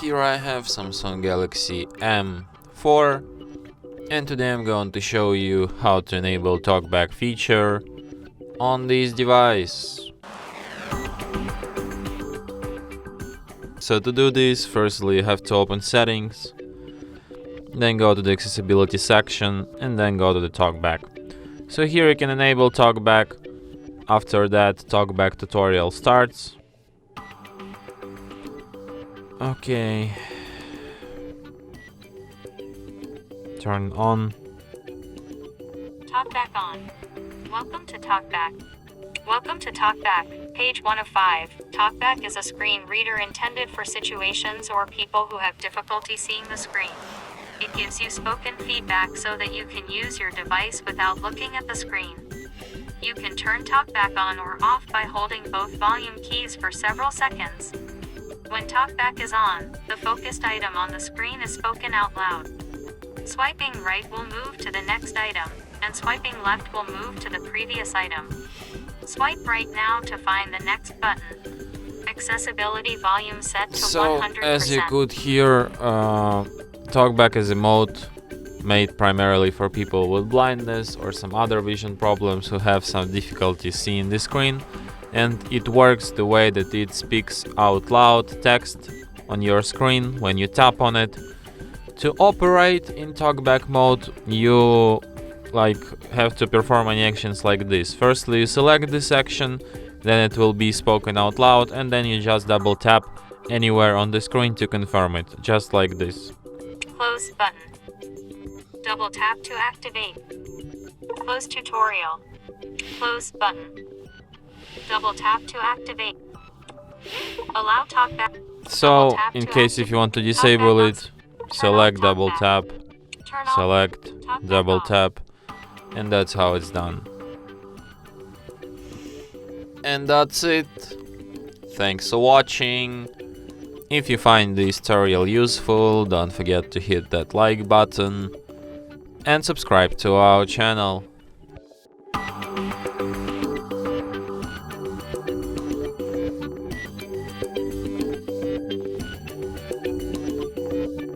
Here I have Samsung Galaxy M04, and today I'm going to show you how to enable Talkback feature on this device. So to do this, firstly you have to open settings, then go to the accessibility section, and then go to the Talkback. So here you can enable Talkback. After that, Talkback tutorial starts. Okay. Turn on. Talkback on. Welcome to Talkback. Welcome to Talkback, page 1 of 5. Talkback is a screen reader intended for situations or people who have difficulty seeing the screen. It gives you spoken feedback so that you can use your device without looking at the screen. You can turn Talkback on or off by holding both volume keys for several seconds. When Talkback is on, the focused item on the screen is spoken out loud. Swiping right will move to the next item, and swiping left will move to the previous item. Swipe right now to find the next button. Accessibility volume set to 100%. So, as you could hear, Talkback is a mode made primarily for people with blindness or some other vision problems who have some difficulty seeing the screen, and it works the way that it speaks out loud text on your screen when you tap on it. To operate in Talkback mode, you have to perform any actions like this. Firstly, you select this action, then it will be spoken out loud, and then you just double tap anywhere on the screen to confirm it, just like this. Close button. Double tap to activate. Close tutorial. Close button. Double tap to activate. Allow Talkback. So, in case if you want to disable it, select double tap, select double tap, and that's how it's done. And that's it. Thanks for watching. If you find this tutorial useful, don't forget to hit that like button and subscribe to our channel.